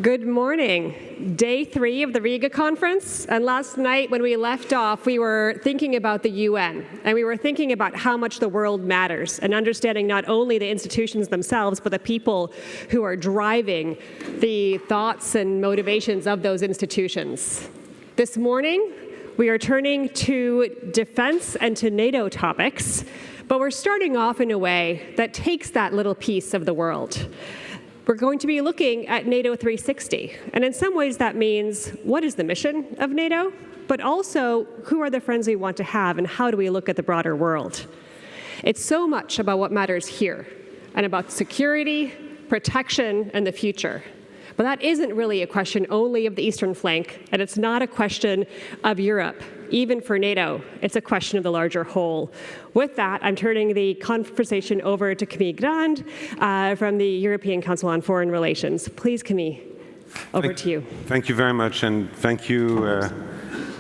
Good morning. Day 3 of the Riga conference. And last night when we left off, we were thinking about the UN. And we were thinking about how much the world matters and understanding not only the institutions themselves, but the people who are driving the thoughts and motivations of those institutions. This morning, we are turning to defense and to NATO topics, but we're starting off in a way that takes that little piece of the world. We're going to be looking at NATO 360, and in some ways that means what is the mission of NATO, but also who are the friends we want to have and how do we look at the broader world. It's so much about what matters here and about security, protection, and the future. But that isn't really a question only of the eastern flank, and it's not a question of Europe. Even for NATO, it's a question of the larger whole. With that, I'm turning the conversation over to Camille Grand from the European Council on Foreign Relations. Please, Camille, over to you. Thank you very much, and thank you,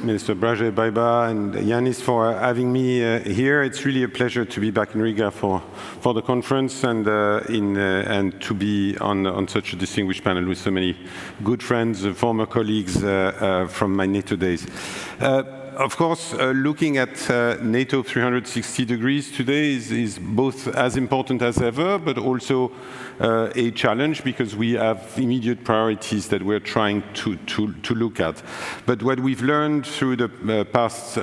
Minister Braje, Baiba, and Yanis for having me here. It's really a pleasure to be back in Riga for the conference and to be on such a distinguished panel with so many good friends, former colleagues from my NATO days. Of course, looking at NATO 360 degrees today is both as important as ever, but also a challenge because we have immediate priorities that we're trying to look at. But what we've learned through the past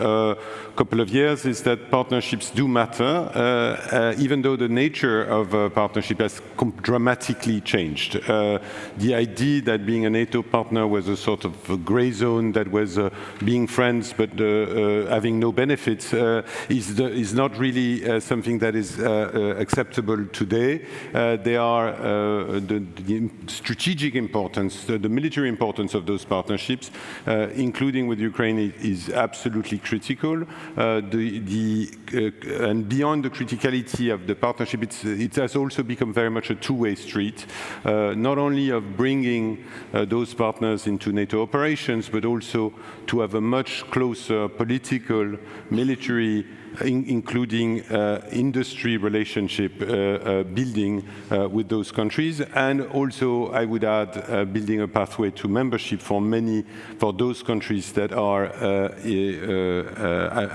couple of years is that partnerships do matter, even though the nature of a partnership has dramatically changed. The idea that being a NATO partner was a sort of a gray zone that was being friends but having no benefits is not really something that is acceptable today. They are the strategic importance, the military importance of those partnerships, including with Ukraine, is absolutely critical. And beyond the criticality of the partnership, it has also become very much a two-way street, not only of bringing those partners into NATO operations, but also to have a much closer political, military, including industry relationship building with those countries, and also, I would add, building a pathway to membership for those countries that are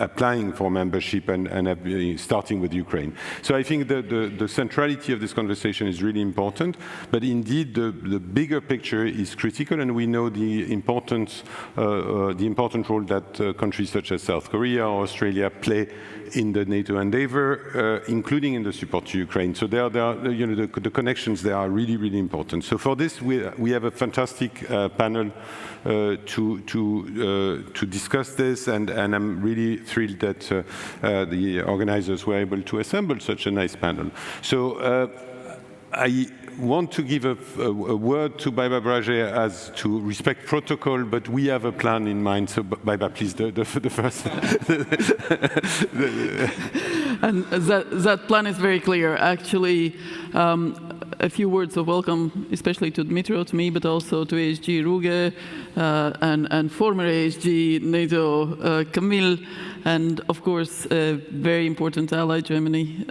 applying for membership and starting with Ukraine. So I think the centrality of this conversation is really important, but indeed the bigger picture is critical, and we know the important role that countries such as South Korea or Australia play in the NATO endeavor, including in the support to Ukraine. So there are the connections there are really, really important. So for this, we have a fantastic panel to discuss this, and I'm really thrilled that the organizers were able to assemble such a nice panel. So I want to give a word to Baiba Braje as to respect protocol, but we have a plan in mind. So Baiba, please, the first. And that plan is very clear. Actually, a few words of welcome, especially to Dmitry, to me, but also to ASG Ruge and former ASG NATO Camille, and of course, a very important ally, Germany,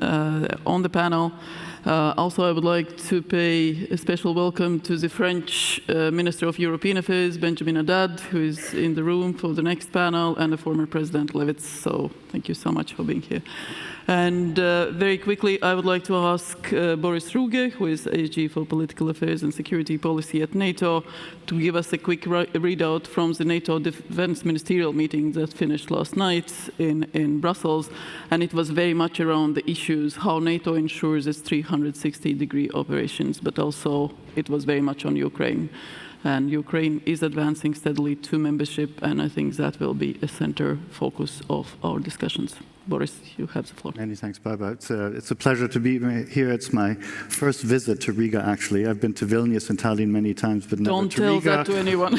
on the panel. Also, I would like to pay a special welcome to the French Minister of European Affairs, Benjamin Haddad, who is in the room for the next panel, and the former President Levits. So thank you so much for being here. And very quickly, I would like to ask Boris Ruge, who is ASG for Political Affairs and Security Policy at NATO, to give us a quick readout from the NATO Defense Ministerial meeting that finished last night in Brussels. And it was very much around the issues, how NATO ensures its 360-degree operations, but also it was very much on Ukraine. And Ukraine is advancing steadily to membership, and I think that will be a center focus of our discussions. Boris, you have the floor. Many thanks, Baiba. It's a pleasure to be here. It's my first visit to Riga, actually. I've been to Vilnius and Tallinn many times, but never to Riga. Don't tell that to anyone.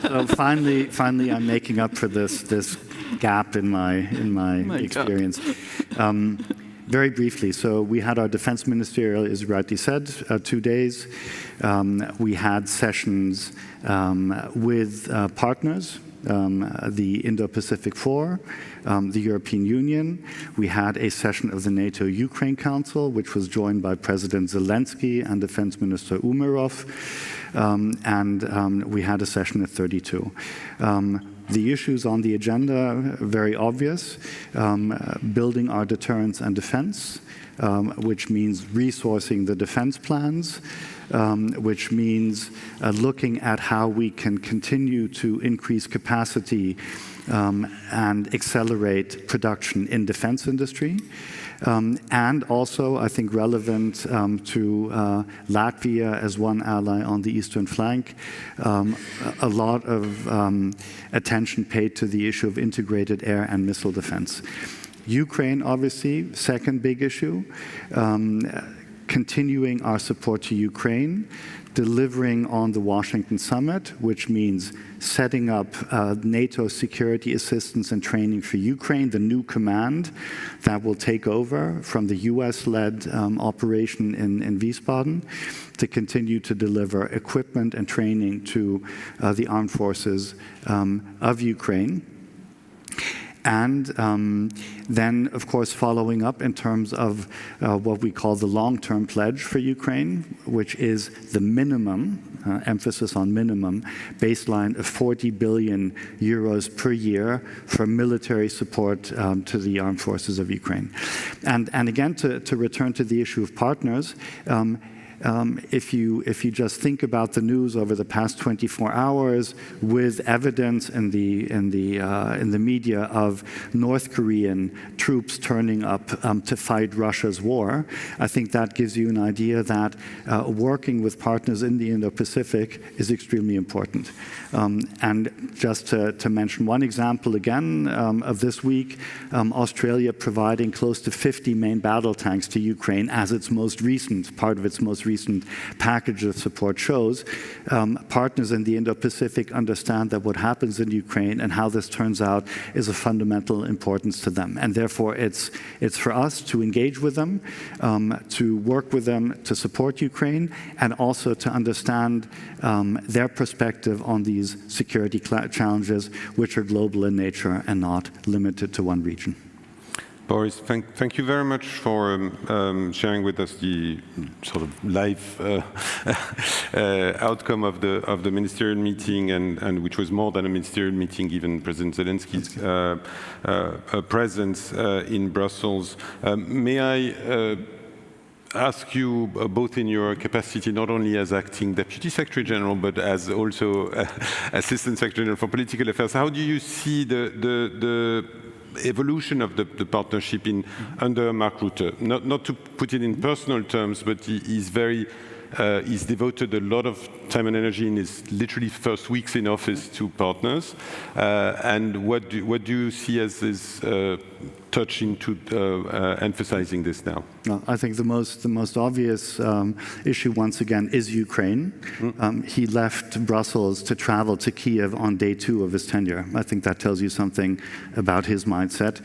So finally, I'm making up for this gap in my experience. Very briefly, so we had our defense ministerial, as you rightly said, 2 days. We had sessions with partners, the Indo-Pacific 4, the European Union. We had a session of the Nato Ukraine Council, which was joined by President Zelensky and Defense Minister Umerov. And we had a session at 32. The issues on the agenda are very obvious. Building our deterrence and defense, which means resourcing the defense plans, which means looking at how we can continue to increase capacity and accelerate production in defense industry. And also, I think relevant to Latvia as one ally on the eastern flank, a lot of attention paid to the issue of integrated air and missile defense. Ukraine, obviously, second big issue. Continuing our support to Ukraine, delivering on the Washington summit, which means setting up NATO security assistance and training for Ukraine, the new command that will take over from the US-led operation in Wiesbaden, to continue to deliver equipment and training to the armed forces of Ukraine. And then, of course, following up in terms of what we call the long-term pledge for Ukraine, which is the minimum, emphasis on minimum, baseline of 40 billion euros per year for military support to the armed forces of Ukraine. And again, to return to the issue of partners, if you just think about the news over the past 24 hours, with evidence in the media of North Korean troops turning up to fight Russia's war, I think that gives you an idea that working with partners in the Indo-Pacific is extremely important. And just to mention one example again of this week, Australia providing close to 50 main battle tanks to Ukraine as its most recent, part of its most recent package of support shows. Partners in the Indo-Pacific understand that what happens in Ukraine and how this turns out is of fundamental importance to them. And therefore, it's for us to engage with them, to work with them to support Ukraine, and also to understand their perspective on these security challenges, which are global in nature and not limited to one region. Boris, thank you very much for sharing with us the sort of live outcome of the ministerial meeting, and which was more than a ministerial meeting, given President Zelensky's presence in Brussels. May I ask you, both in your capacity not only as acting Deputy Secretary General, but as also Assistant Secretary General for Political Affairs, how do you see the evolution of the partnership under Mark Rutte? Not to put it in personal terms, but he's devoted a lot of time and energy in his literally first weeks in office to partners. And what do you see as his touch into emphasizing this now? No, I think the most obvious issue, once again, is Ukraine. He left Brussels to travel to Kiev on day 2 of his tenure. I think that tells you something about his mindset.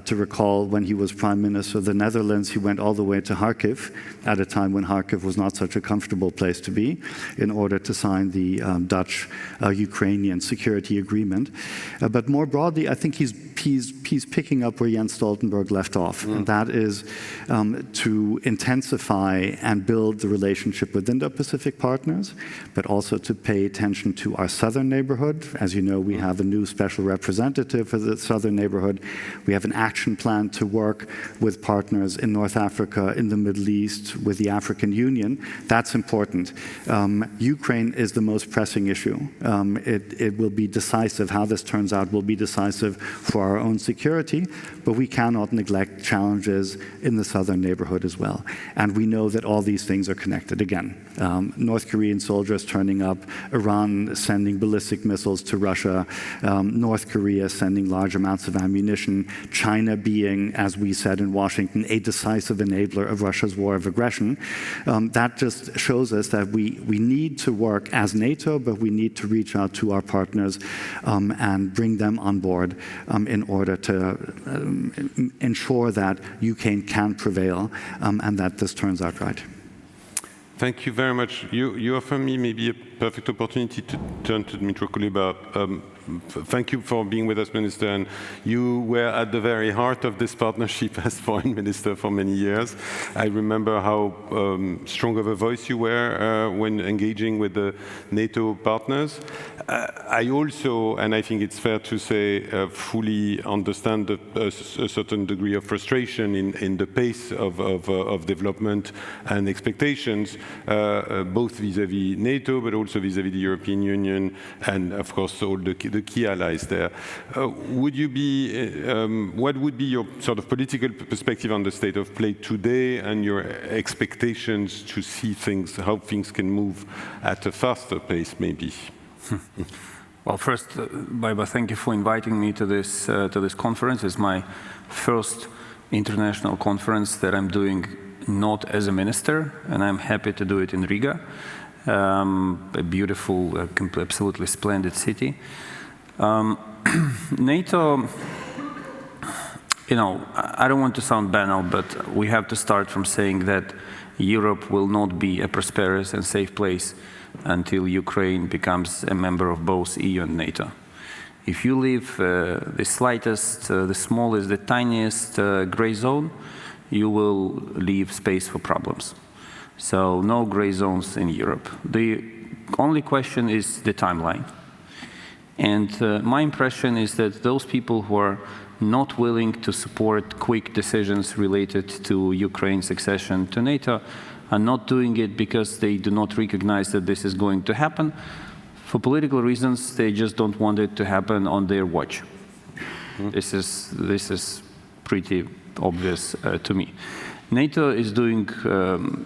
To recall, when he was Prime Minister of the Netherlands, he went all the way to Kharkiv at a time when Kharkiv was not such a comfortable place to be, in order to sign the Dutch-Ukrainian security agreement. But more broadly, I think he's picking up where Jens Stoltenberg left off, and that is to intensify and build the relationship with Indo-Pacific partners, but also to pay attention to our southern neighborhood. As you know, we have a new special representative for the southern neighborhood. We have an action plan to work with partners in North Africa, in the Middle East, with the African Union. That's important. Ukraine is the most pressing issue. It will be decisive. How this turns out will be decisive for our own security, but we cannot neglect challenges in the southern neighborhood as well. And we know that all these things are connected. Again, North Korean soldiers turning up, Iran sending ballistic missiles to Russia, North Korea sending large amounts of ammunition, China being, as we said in Washington, a decisive enabler of Russia's war of aggression. That just shows us that we need to work as NATO, but we need to reach out to our partners and bring them on board in order to ensure that Ukraine can prevail and that this turns out right. Thank you very much. You offer me maybe a perfect opportunity to turn to Dmytro Kuleba. Thank you for being with us, Minister. And you were at the very heart of this partnership as Foreign Minister for many years. I remember how strong of a voice you were when engaging with the NATO partners. I also, and I think it's fair to say, fully understand a certain degree of frustration in the pace of development and expectations, both vis-à-vis NATO, but also vis-à-vis the European Union, and of course all the key allies there. Would you be, what would be your sort of political perspective on the state of play today and your expectations to see things, how things can move at a faster pace, maybe? Well, first, Baiba, thank you for inviting me to this conference. It's my first international conference that I'm doing not as a minister, and I'm happy to do it in Riga, a beautiful, absolutely splendid city. NATO, you know, I don't want to sound banal, but we have to start from saying that Europe will not be a prosperous and safe place until Ukraine becomes a member of both EU and NATO. If you leave the slightest, the smallest, the tiniest gray zone, you will leave space for problems. So no gray zones in Europe. The only question is the timeline. And my impression is that those people who are not willing to support quick decisions related to Ukraine's accession to NATO are not doing it because they do not recognize that this is going to happen. For political reasons, they just don't want it to happen on their watch. This is pretty obvious to me. NATO is doing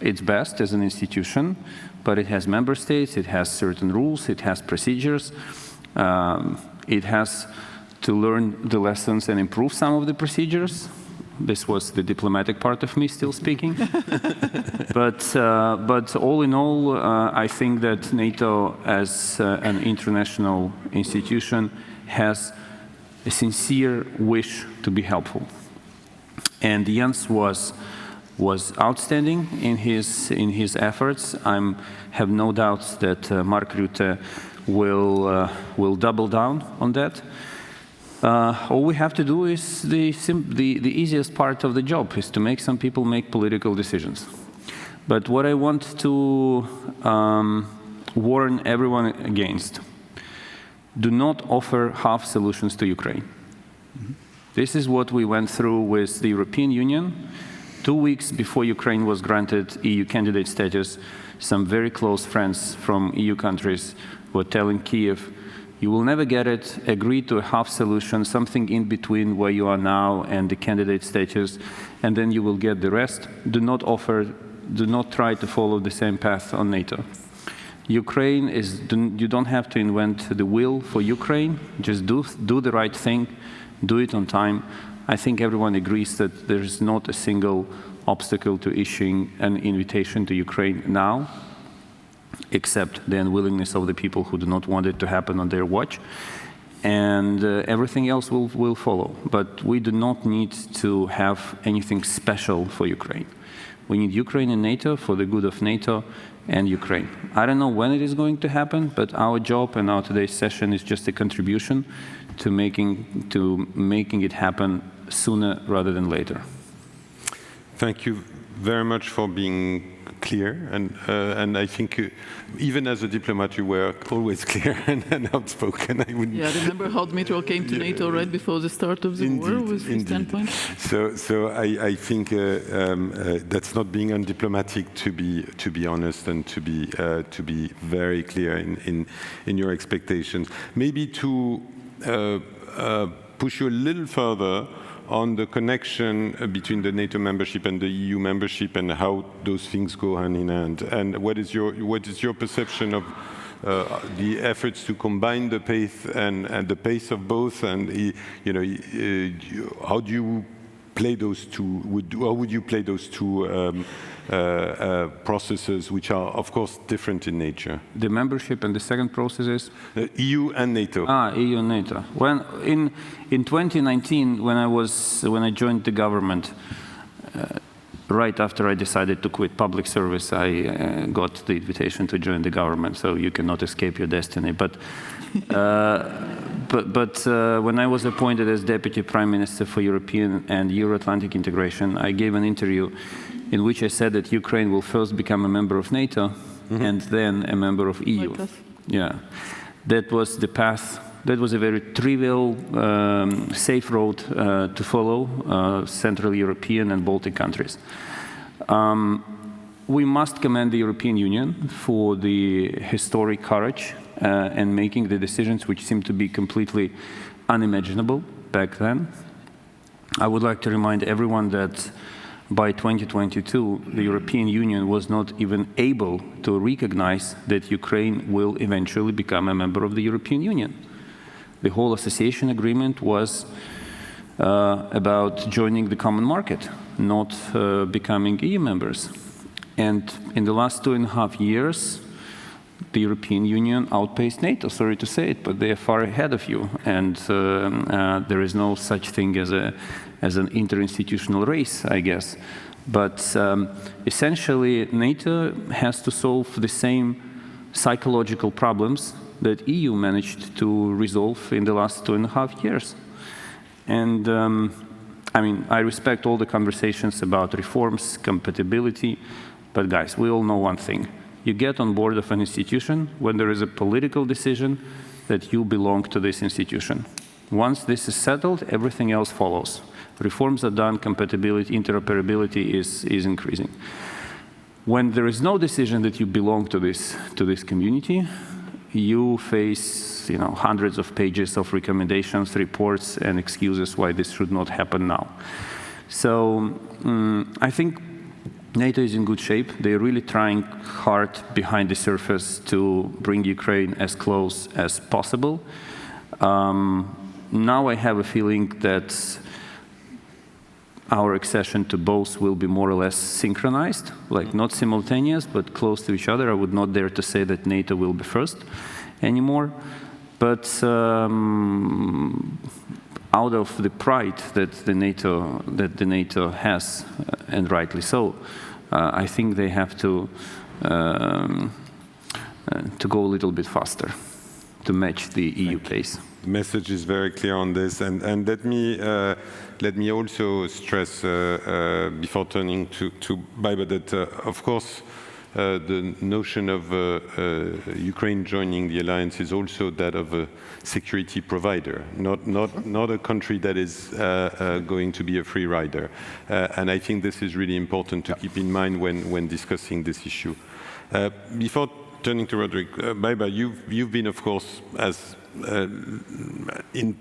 its best as an institution, but it has member states, it has certain rules, it has procedures. It has to learn the lessons and improve some of the procedures. This was the diplomatic part of me still speaking. But all in all, I think that NATO as an international institution has a sincere wish to be helpful. And Jens was outstanding in his efforts. I have no doubts that Mark Rutte will double down on that. All we have to do is the easiest part of the job is to make some people make political decisions. But what I want to warn everyone against, do not offer half solutions to Ukraine. This is what we went through with the European Union. 2 weeks before Ukraine was granted EU candidate status, some very close friends from EU countries were telling Kiev, you will never get it, agree to a half solution, something in between where you are now and the candidate status, and then you will get the rest. Do not try to follow the same path on NATO. Ukraine you don't have to invent the wheel for Ukraine, just do the right thing, do it on time. I think everyone agrees that there is not a single obstacle to issuing an invitation to Ukraine now, except the unwillingness of the people who do not want it to happen on their watch. And everything else will follow. But we do not need to have anything special for Ukraine. We need Ukraine and NATO for the good of NATO and Ukraine. I don't know when it is going to happen, but our job and our today's session is just a contribution to making it happen sooner rather than later. Thank you very much for being clear, and I think even as a diplomat you were always clear and outspoken. Yeah, remember how Dmytro came to NATO right before the start of the war with his standpoint? So I think that's not being undiplomatic, to be honest, and to be very clear in your expectations. Maybe to push you a little further on the connection between the NATO membership and the EU membership and how those things go hand in hand. And what is your perception of the efforts to combine the pace and the pace of both? And how do you play those two? How would you play those two processes, which are of course different in nature? The membership and the second process is? EU and NATO. EU and NATO. When in 2019, when I joined the government, right after I decided to quit public service, I got the invitation to join the government, so you cannot escape your destiny. But when I was appointed as Deputy Prime Minister for European and Euro-Atlantic integration, I gave an interview in which I said that Ukraine will first become a member of NATO and then a member of EU. Like us. Yeah, that was the path. That was a very trivial, safe road to follow, Central European and Baltic countries. We must commend the European Union for the historic courage and making the decisions which seemed to be completely unimaginable back then. I would like to remind everyone that by 2022, the European Union was not even able to recognize that Ukraine will eventually become a member of the European Union. The whole association agreement was about joining the common market, not becoming EU members. And in the last 2.5 years, the European Union outpaced NATO, sorry to say it, but they are far ahead of you. And there is no such thing as an interinstitutional race, I guess. But essentially, NATO has to solve the same psychological problems that EU managed to resolve in the last 2.5 years. And I mean, I respect all the conversations about reforms, compatibility, but guys, we all know one thing. You get on board of an institution when there is a political decision that you belong to this institution. Once this is settled, everything else follows. Reforms are done, compatibility, interoperability is increasing. When there is no decision that you belong to this community, you face, hundreds of pages of recommendations, reports, and excuses why this should not happen now. So I think NATO is in good shape. They're really trying hard behind the surface to bring Ukraine as close as possible. Now I have a feeling that our accession to both will be more or less synchronized, like not simultaneous, but close to each other. I would not dare to say that NATO will be first anymore. But out of the pride that the NATO has, and rightly so, I think they have to go a little bit faster to match the EU pace. The message is very clear on this, and let me also stress before turning to Baiba that of course the notion of Ukraine joining the alliance is also that of a security provider, not a country that is going to be a free rider, and I think this is really important to keep in mind when discussing this issue. Before turning to Roderick, Baiba, you've been, of course, as in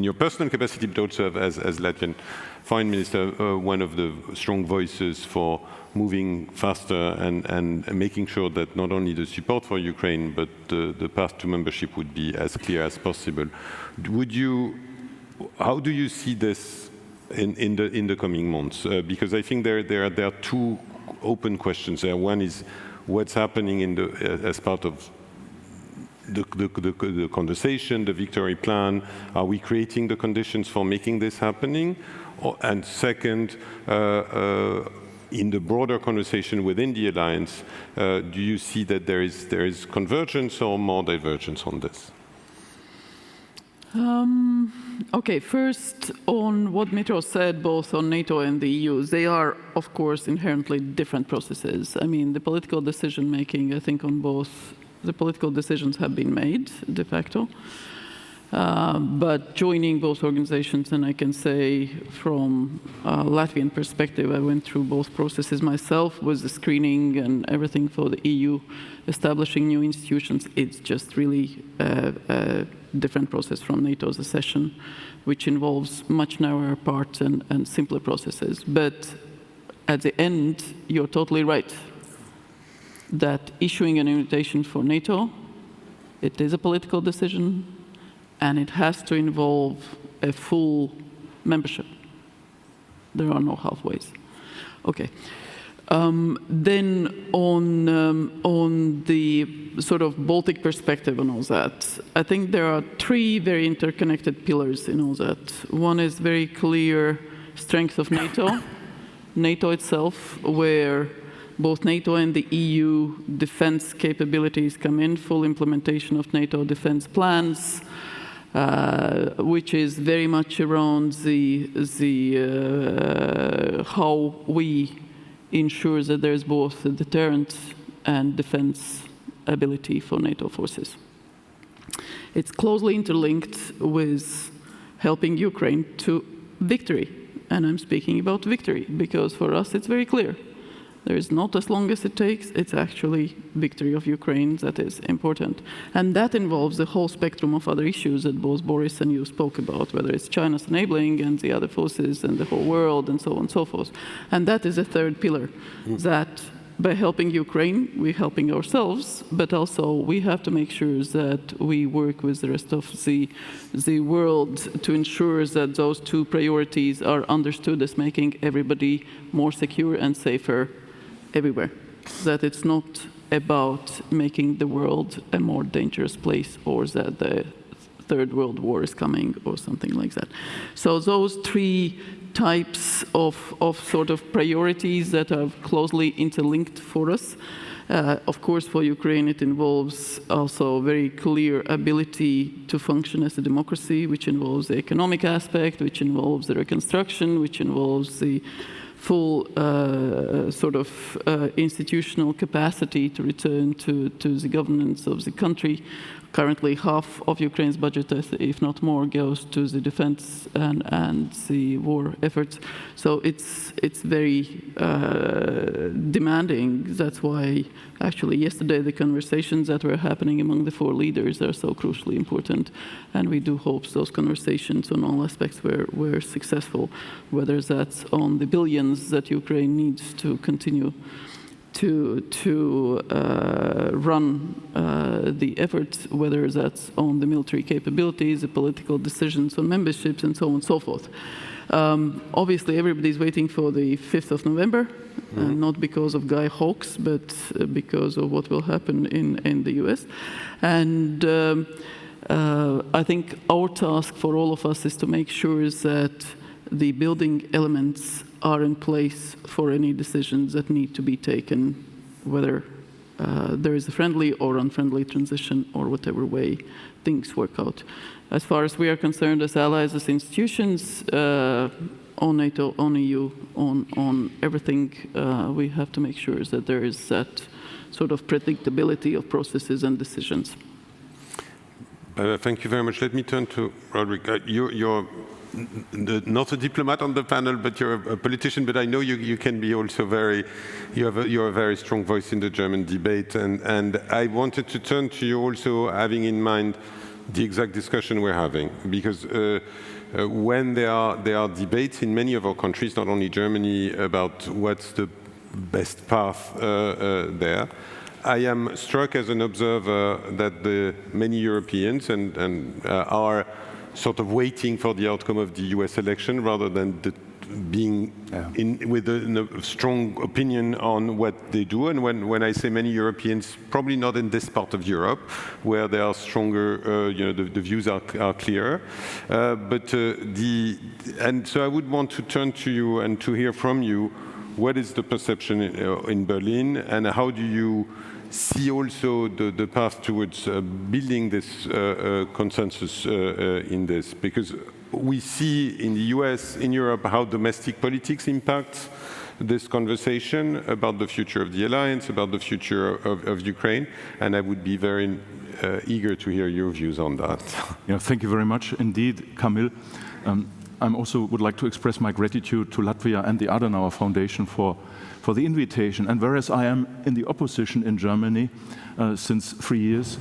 your personal capacity, but also as Latvian Foreign Minister, one of the strong voices for moving faster and making sure that not only the support for Ukraine, but the path to membership would be as clear as possible. How do you see this in the coming months? Because I think there are two open questions there. One is what's happening as part of the conversation, the victory plan. Are we creating the conditions for making this happening? And second, in the broader conversation within the alliance, do you see that there is convergence or more divergence on this? Okay, first on what Mitro said, both on NATO and the EU, they are, of course, inherently different processes. I mean, the political decision-making, I think, on both, the political decisions have been made, de facto. But joining both organizations, and I can say from a Latvian perspective, I went through both processes myself, with the screening and everything for the EU, establishing new institutions. It's just really a different process from NATO's accession, which involves much narrower parts and simpler processes. But at the end, you're totally right that issuing an invitation for NATO, it is a political decision, and it has to involve a full membership. There are no halfways. Okay. Then on the sort of Baltic perspective and all that, I think there are three very interconnected pillars in all that. One is very clear strength of NATO, NATO itself, where both NATO and the EU defense capabilities come in, full implementation of NATO defense plans, which is very much around how we ensure that there's both a deterrent and defense ability for NATO forces. It's closely interlinked with helping Ukraine to victory. And I'm speaking about victory, because for us it's very clear. There is not as long as it takes, it's actually victory of Ukraine that is important. And that involves the whole spectrum of other issues that both Boris and you spoke about, whether it's China's enabling and the other forces and the whole world and so on and so forth. And that is a third pillar, that by helping Ukraine, we're helping ourselves, but also we have to make sure that we work with the rest of the world to ensure that those two priorities are understood as making everybody more secure and safer everywhere. That it's not about making the world a more dangerous place, or that the Third World War is coming or something like that. So those three types of sort of priorities that are closely interlinked for us. Of course, for Ukraine, it involves also very clear ability to function as a democracy, which involves the economic aspect, which involves the reconstruction, which involves the full sort of institutional capacity to return to the governance of the country. Currently, half of Ukraine's budget, if not more, goes to the defense and the war efforts. So it's very demanding. That's why, actually, yesterday the conversations that were happening among the four leaders are so crucially important. And we do hope those conversations on all aspects were successful, whether that's on the billions that Ukraine needs to continue to run the efforts, whether that's on the military capabilities, the political decisions on memberships, and so on and so forth. Obviously, everybody's waiting for the 5th of November, not because of Guy Fawkes, but because of what will happen in the US. And I think our task for all of us is to make sure that the building elements are in place for any decisions that need to be taken, whether there is a friendly or unfriendly transition or whatever way things work out. As far as we are concerned as allies, as institutions, on NATO, on EU, on everything, we have to make sure that there is that sort of predictability of processes and decisions. Thank you very much. Let me turn to Roderick. You're not a diplomat on the panel, but you're a politician. But I know you can be also you're a very strong voice in the German debate. And I wanted to turn to you also, having in mind the exact discussion we're having, because when there are debates in many of our countries, not only Germany, about what's the best path there, I am struck as an observer that many Europeans are sort of waiting for the outcome of the US election rather than being with a strong opinion on what they do. And when I say many Europeans, probably not in this part of Europe, where they are stronger, the views are clearer. And so I would want to turn to you and to hear from you, what is the perception in Berlin, and how do you see also the path towards building this consensus in this? Because we see in the US, in Europe, how domestic politics impacts this conversation about the future of the alliance, about the future of Ukraine, and I would be very eager to hear your views on that. Yeah, thank you very much indeed, Camille. I also would like to express my gratitude to Latvia and the Adenauer Foundation for the invitation. And whereas I am in the opposition in Germany since 3 years,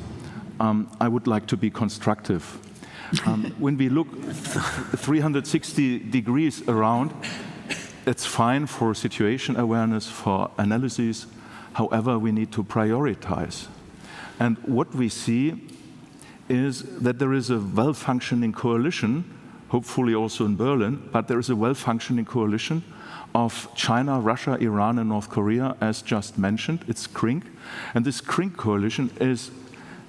I would like to be constructive. When we look 360 degrees around, it's fine for situation awareness, for analysis. However, we need to prioritize. And what we see is that there is a well-functioning coalition, hopefully also in Berlin, but there is a well-functioning coalition of China, Russia, Iran, and North Korea, as just mentioned. It's CRINC. And this CRINC coalition is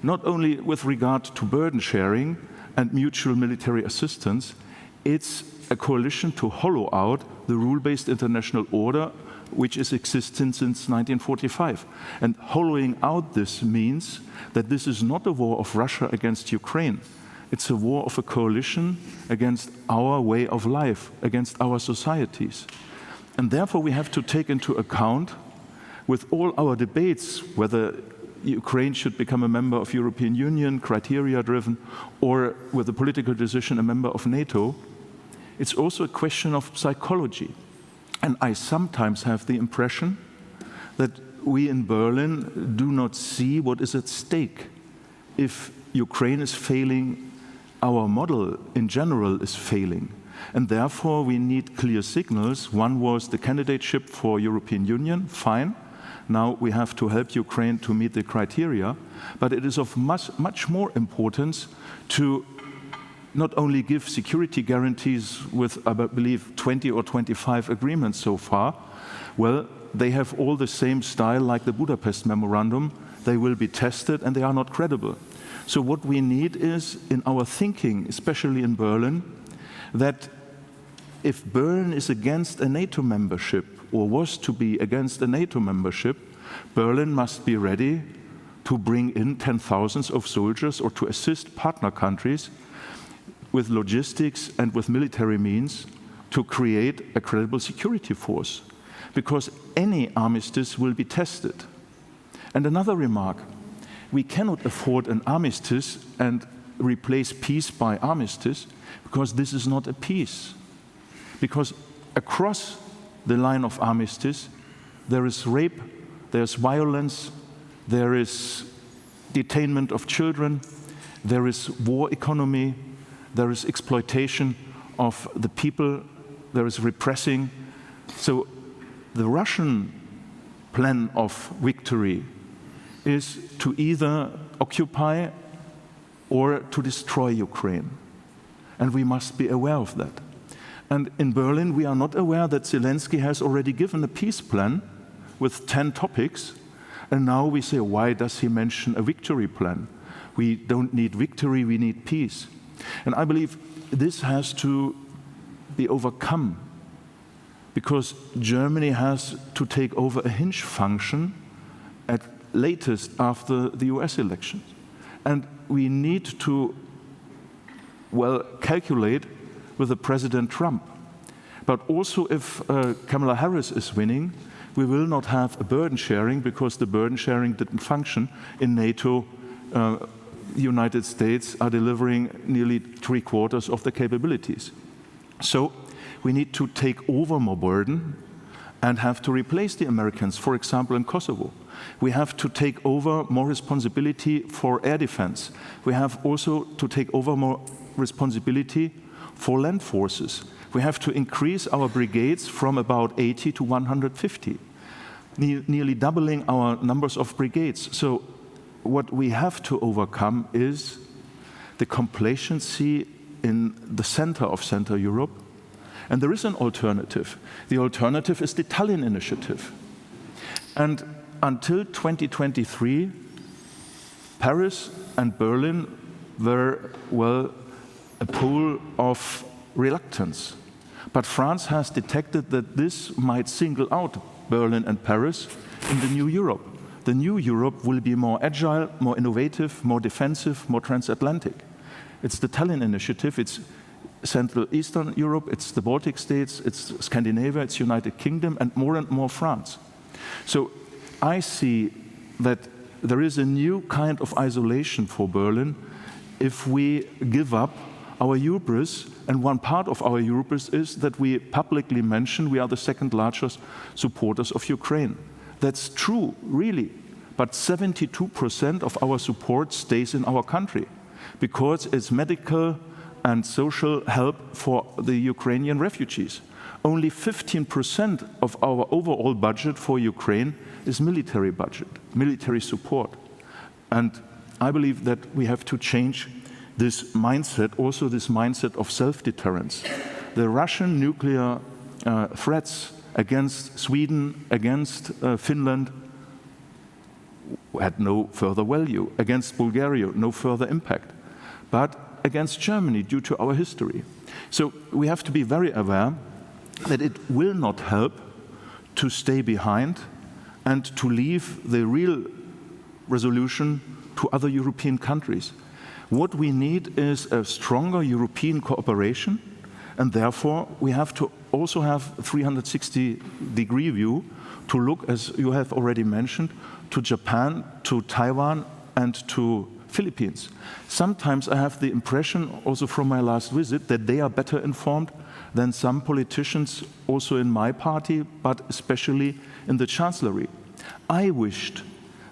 not only with regard to burden sharing and mutual military assistance, It's a coalition to hollow out the rule-based international order which is existent since 1945. And hollowing out this means that this is not a war of Russia against Ukraine. It's a war of a coalition against our way of life, against our societies. And therefore we have to take into account, with all our debates, whether Ukraine should become a member of European Union, criteria-driven, or with a political decision a member of Nato, it's also a question of psychology. And I sometimes have the impression that we in Berlin do not see what is at stake. If Ukraine is failing, our model in general is failing. And therefore we need clear signals. One was the candidateship for European Union, fine. Now we have to help Ukraine to meet the criteria. But it is of much more importance to not only give security guarantees with, I believe, 20 or 25 agreements so far. Well, they have all the same style like the Budapest Memorandum. They will be tested and they are not credible. So what we need is, in our thinking, especially in Berlin, that if Berlin is against a NATO membership, or was to be against a NATO membership, Berlin must be ready to bring in 10,000s of soldiers or to assist partner countries with logistics and with military means to create a credible security force. Because any armistice will be tested. And another remark, we cannot afford an armistice and replace peace by armistice, because this is not a peace. Because across the line of armistice, there is rape, there's violence, there is detainment of children, there is war economy, there is exploitation of the people, there is repressing. So the Russian plan of victory is to either occupy or to destroy Ukraine. And we must be aware of that. And in Berlin, we are not aware that Zelensky has already given a peace plan with 10 topics. And now we say, why does he mention a victory plan? We don't need victory, we need peace. And I believe this has to be overcome, because Germany has to take over a hinge function at latest after the US elections. And we need to, well, calculate with the President Trump. But also if Kamala Harris is winning, we will not have a burden sharing, because the burden sharing didn't function in NATO. The United States are delivering nearly 3/4 of the capabilities. So we need to take over more burden and have to replace the Americans, for example, in Kosovo. We have to take over more responsibility for air defense. We have also to take over more responsibility for land forces. We have to increase our brigades from about 80 to 150, nearly doubling our numbers of brigades. So what we have to overcome is the complacency in the center of Central Europe. And there is an alternative. The alternative is the Tallinn Initiative. And until 2023, Paris and Berlin were, well, a pool of reluctance. But France has detected that this might single out Berlin and Paris in the new Europe. The new Europe will be more agile, more innovative, more defensive, more transatlantic. It's the Tallinn Initiative, it's Central Eastern Europe, it's the Baltic states, it's Scandinavia, it's United Kingdom, and more France. So I see that there is a new kind of isolation for Berlin if we give up our hubris, and one part of our hubris is that we publicly mention we are the second largest supporters of Ukraine. That's true, really, but 72% of our support stays in our country because it's medical and social help for the Ukrainian refugees. Only 15% of our overall budget for Ukraine is military budget, military support. And I believe that we have to change this mindset, also this mindset of self-deterrence. The Russian nuclear threats against Sweden, against Finland, had no further value. Against Bulgaria, no further impact. But against Germany due to our history. So we have to be very aware that it will not help to stay behind and to leave the real resolution to other European countries. What we need is a stronger European cooperation, and therefore we have to also have a 360-degree view to look, as you have already mentioned, to Japan, to Taiwan, and to Philippines. Sometimes I have the impression, also from my last visit, that they are better informed than some politicians also in my party, but especially in the Chancellery. I wished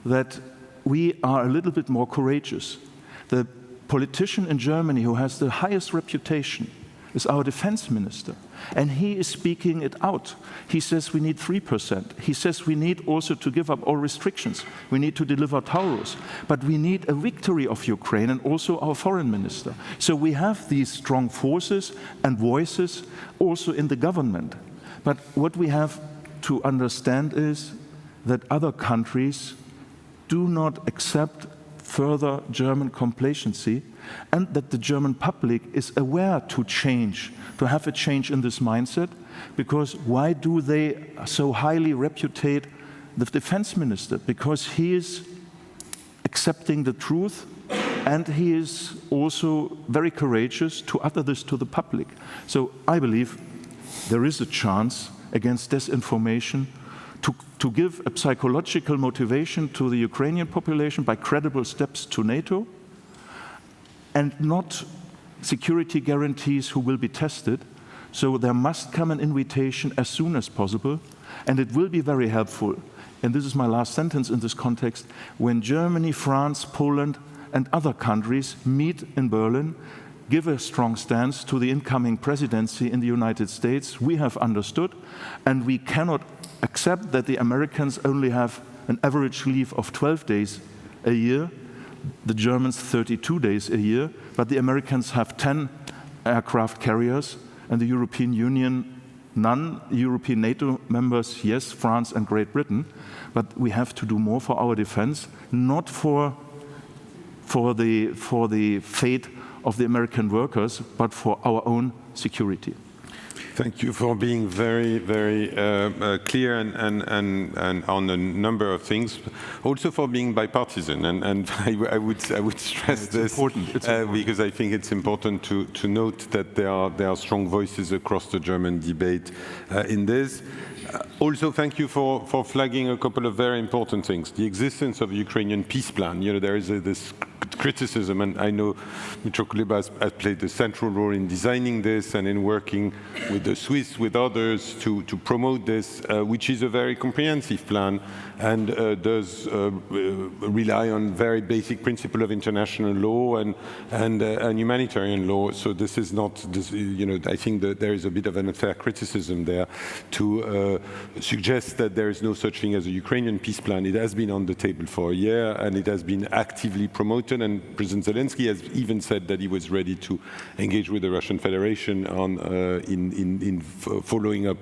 that we are a little bit more courageous. The politician in Germany who has the highest reputation is our defense minister, and he is speaking it out. He says we need 3%. He says we need also to give up all restrictions. We need to deliver Taurus. But we need a victory of Ukraine, and also our foreign minister. So we have these strong forces and voices also in the government. But what we have to understand is that other countries do not accept further German complacency, and that the German public is aware to change, to have a change in this mindset, because why do they so highly reputate the defense minister? Because he is accepting the truth, and he is also very courageous to utter this to the public. So I believe there is a chance against disinformation to give a psychological motivation to the Ukrainian population by credible steps to NATO, and not security guarantees who will be tested. So there must come an invitation as soon as possible, and it will be very helpful. And this is my last sentence in this context. When Germany, France, Poland, and other countries meet in Berlin, give a strong stance to the incoming presidency in the United States, we have understood, and we cannot accept that the Americans only have an average leave of 12 days a year, the Germans 32 days a year, but the Americans have 10 aircraft carriers, and the European Union, none. European NATO members, yes, France and Great Britain, but we have to do more for our defense, not for the fate of the American workers, but for our own security. Thank you for being very, very clear and on a number of things. Also for being bipartisan, and I would stress this because I think it's important to note that there are strong voices across the German debate in this. Also, thank you for flagging a couple of very important things. The existence of the Ukrainian peace plan. You know, there is this criticism, and I know Mr. Kuleba has played a central role in designing this and in working with the Swiss, with others, to promote this, which is a very comprehensive plan and does rely on very basic principle of international law and humanitarian law. So this is not, you know, I think that there is a bit of an unfair criticism there to suggest that there is no such thing as a Ukrainian peace plan. It has been on the table for a year, and it has been actively promoted, and President Zelensky has even said that he was ready to engage with the Russian Federation on in following up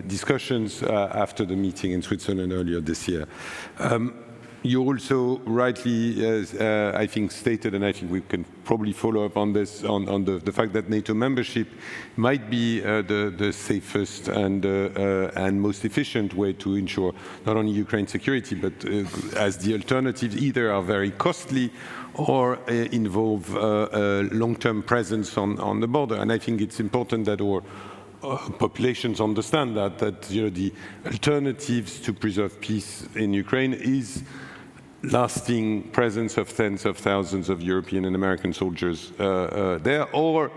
discussions after the meeting in Switzerland earlier this year. You also rightly, I think, stated, and I think we can probably follow up on this, on the fact that NATO membership might be the safest and most efficient way to ensure not only Ukraine's security, but as the alternatives either are very costly or involve long-term presence on the border. And I think it's important that our populations understand that you know, the alternatives to preserve peace in Ukraine is lasting presence of tens of thousands of European and American soldiers there, or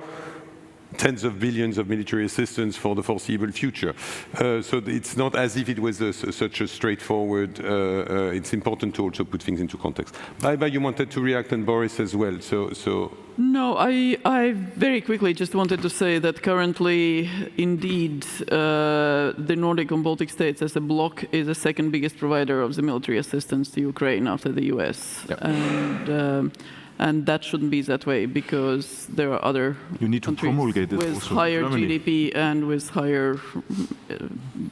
tens of billions of military assistance for the foreseeable future. So it's not as if it was such a straightforward, it's important to also put things into context. Baiba, you wanted to react, and Boris as well. So. No, I very quickly just wanted to say that currently, indeed, the Nordic and Baltic states as a bloc is the second biggest provider of the military assistance to Ukraine after the US. Yep. And And that shouldn't be that way, because there are other You need to countries promulgate it with also in higher Germany. GDP and with higher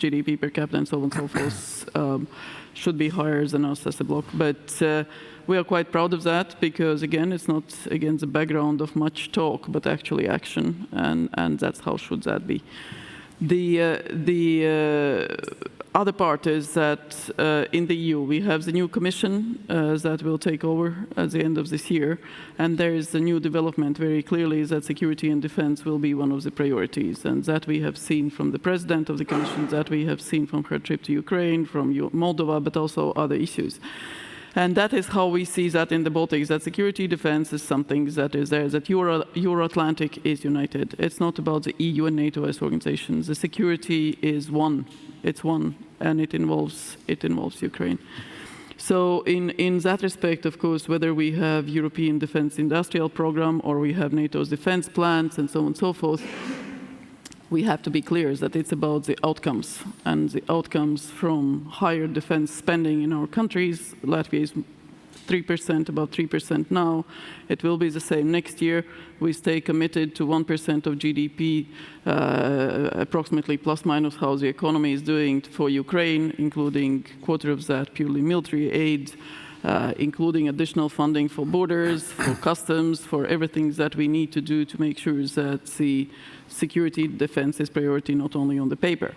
GDP per capita and so on and so forth, should be higher than us as a bloc. But we are quite proud of that, because again, it's not against the background of much talk, but actually action, and that's how should that be. The other part is that in the EU we have the new Commission that will take over at the end of this year, and there is a new development very clearly that security and defense will be one of the priorities, and that we have seen from the President of the Commission, that we have seen from her trip to Ukraine, from Moldova, but also other issues. And that is how we see that in the Baltics, that security defense is something that is there, that Euro-Atlantic is united. It's not about the EU and NATO as organizations. The security is one. It's one, and it involves Ukraine. So in that respect, of course, whether we have European Defense Industrial Program or we have NATO's defense plans and so on and so forth, we have to be clear that it's about the outcomes, and the outcomes from higher defense spending in our countries. Latvia is 3%, about 3% now. It will be the same next year. We stay committed to 1% of GDP, approximately plus minus how the economy is doing for Ukraine, including a quarter of that purely military aid, including additional funding for borders, for customs, for everything that we need to do to make sure that the security defense is priority not only on the paper.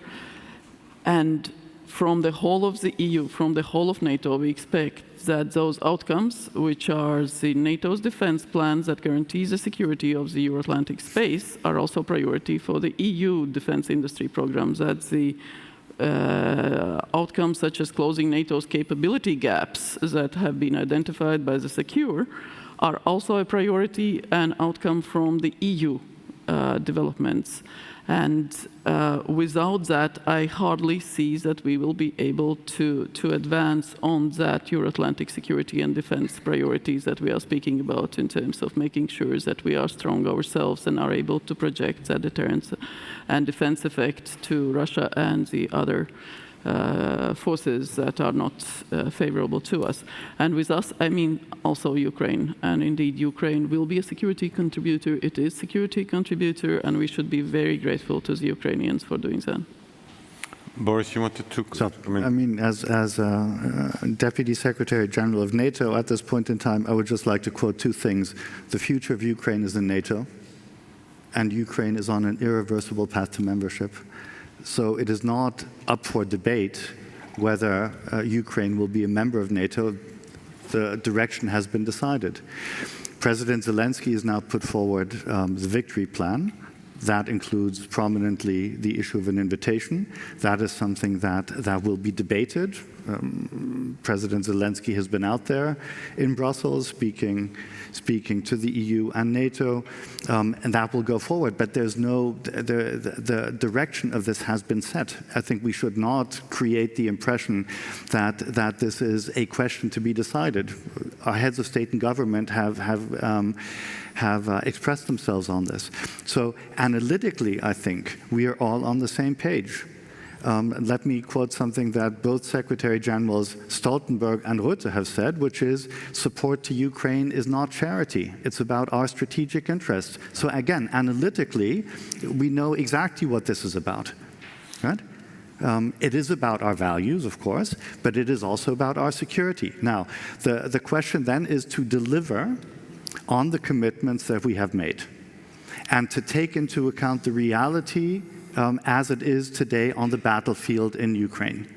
And from the whole of the EU, from the whole of NATO, we expect that those outcomes, which are the NATO's defense plans that guarantee the security of the Euro-Atlantic space, are also priority for the EU defense industry programs, that the outcomes such as closing NATO's capability gaps that have been identified by the SECURE are also a priority and outcome from the EU developments. And without that, I hardly see that we will be able to advance on that Euro-Atlantic security and defense priorities that we are speaking about, in terms of making sure that we are strong ourselves and are able to project that deterrence and defense effect to Russia and the other forces that are not favorable to us. And with us, I mean also Ukraine. And indeed, Ukraine will be a security contributor. It is a security contributor, and we should be very grateful to the Ukrainians for doing that. Boris, you wanted to comment? I mean, as Deputy Secretary General of NATO at this point in time, I would just like to quote two things. The future of Ukraine is in NATO, and Ukraine is on an irreversible path to membership. So it is not up for debate whether Ukraine will be a member of NATO. The direction has been decided. President Zelensky has now put forward the victory plan. That includes prominently the issue of an invitation. That is something that will be debated. President Zelensky has been out there in Brussels speaking to the EU and NATO, and that will go forward. But there's no, the direction of this has been set. I think we should not create the impression that this is a question to be decided. Our heads of state and government have expressed themselves on this. So analytically, I think we are all on the same page. Let me quote something that both Secretary Generals Stoltenberg and Rutte have said, which is support to Ukraine is not charity. It's about our strategic interests. So again, analytically, we know exactly what this is about, right? It is about our values, of course, but it is also about our security. Now, the question then is to deliver on the commitments that we have made, and to take into account the reality as it is today on the battlefield in Ukraine,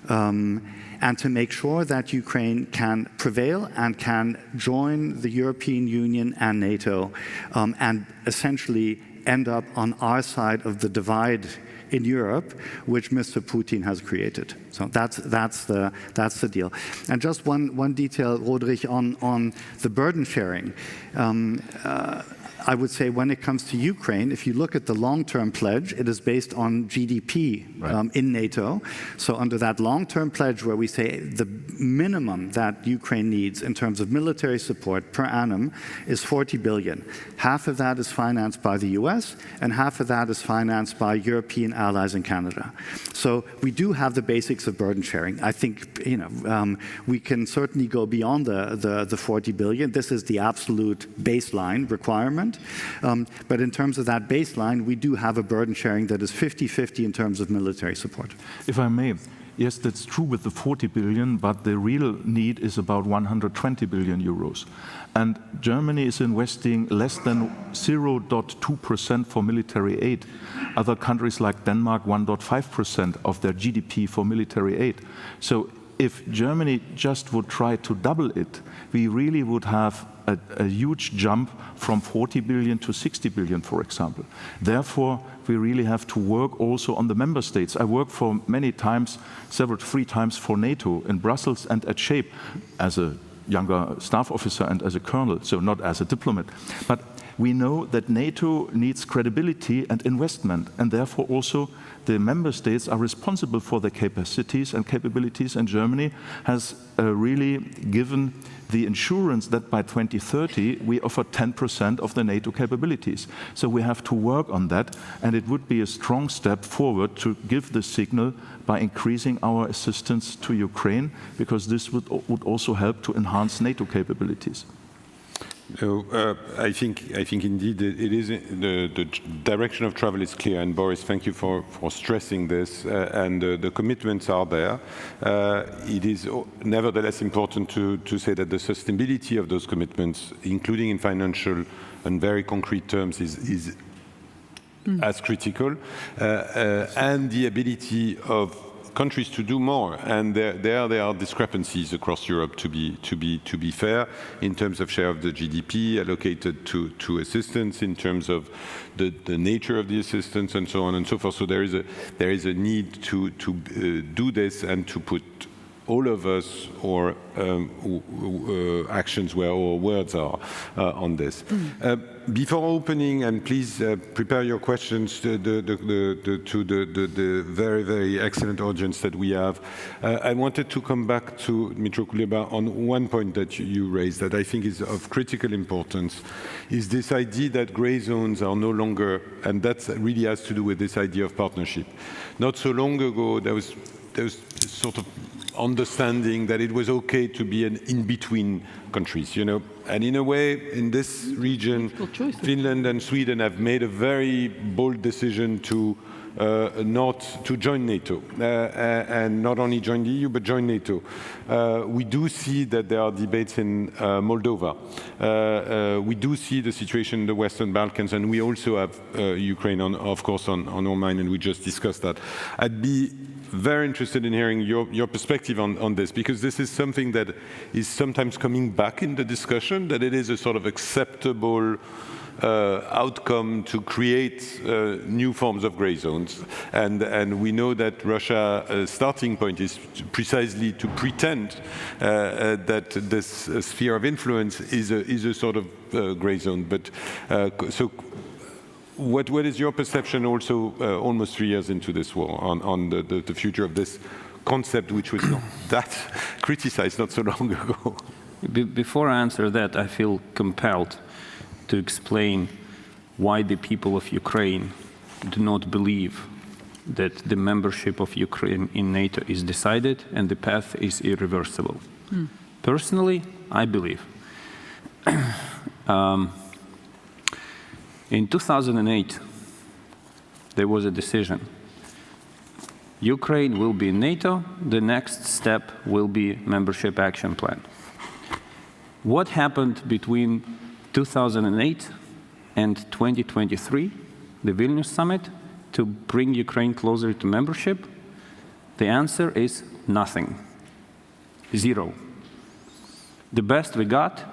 and to make sure that Ukraine can prevail and can join the European Union and NATO, and essentially end up on our side of the divide in Europe, which Mr. Putin has created. So that's the deal. And just one detail, Rodrich, on the burden sharing. I would say when it comes to Ukraine, if you look at the long-term pledge, it is based on GDP in NATO. So under that long-term pledge where we say the minimum that Ukraine needs in terms of military support per annum is 40 billion. Half of that is financed by the US, and half of that is financed by European allies in Canada. So we do have the basics of burden sharing. I think we can certainly go beyond the 40 billion. This is the absolute baseline requirement. But in terms of that baseline, we do have a burden sharing that is 50-50 in terms of military support. If I may, yes, that's true with the 40 billion, but the real need is about 120 billion euros. And Germany is investing less than 0.2% for military aid. Other countries like Denmark, 1.5% of their GDP for military aid. So if Germany just would try to double it, we really would have a huge jump from 40 billion to 60 billion, for example. Therefore, we really have to work also on the member states. I worked for many times, 3 times for Nato in Brussels and at SHAPE as a younger staff officer and as a colonel, so not as a diplomat. But we know that NATO needs credibility and investment, and therefore also the member states are responsible for their capacities and capabilities, and Germany has really given the assurance that by 2030 we offer 10% of the NATO capabilities. So we have to work on that, and it would be a strong step forward to give the signal by increasing our assistance to Ukraine, because this would also help to enhance NATO capabilities. I think indeed it is the direction of travel is clear, and Boris, thank you for stressing this. And the commitments are there. It is nevertheless important to say that the sustainability of those commitments, including in financial and very concrete terms, is as critical, and the ability of countries to do more, and there are discrepancies across Europe, to be fair, in terms of share of the GDP allocated to assistance, in terms of the nature of the assistance, and so on and so forth. So there is a need to do this and to put all of us, or actions where our words are on this. Before opening, and please prepare your questions to the very, very excellent audience that we have, I wanted to come back to Dmytro Kuleba on one point that you raised that I think is of critical importance, is this idea that gray zones are no longer, and that really has to do with this idea of partnership. Not so long ago, there was sort of understanding that it was okay to be an in-between countries, and in a way, in this region, Finland and Sweden have made a very bold decision to not to join NATO, and not only join the EU, but join NATO. We do see that there are debates in Moldova. We do see the situation in the Western Balkans, and we also have Ukraine, of course, on our mind, and we just discussed that. I'd be very interested in hearing your perspective on this, because this is something that is sometimes coming back in the discussion, that it is a sort of acceptable outcome to create new forms of gray zones. And we know that Russia's starting point is precisely to pretend that this sphere of influence is a sort of gray zone. But so what is your perception also almost 3 years into this war on the future of this concept, which was not that criticized not so long ago? Before I answer that, I feel compelled to explain why the people of Ukraine do not believe that the membership of Ukraine in NATO is decided and the path is irreversible. Personally, I believe. In 2008, there was a decision. Ukraine will be in NATO. The next step will be membership action plan. What happened between 2008 and 2023, the Vilnius summit, to bring Ukraine closer to membership? The answer is nothing. Zero. The best we got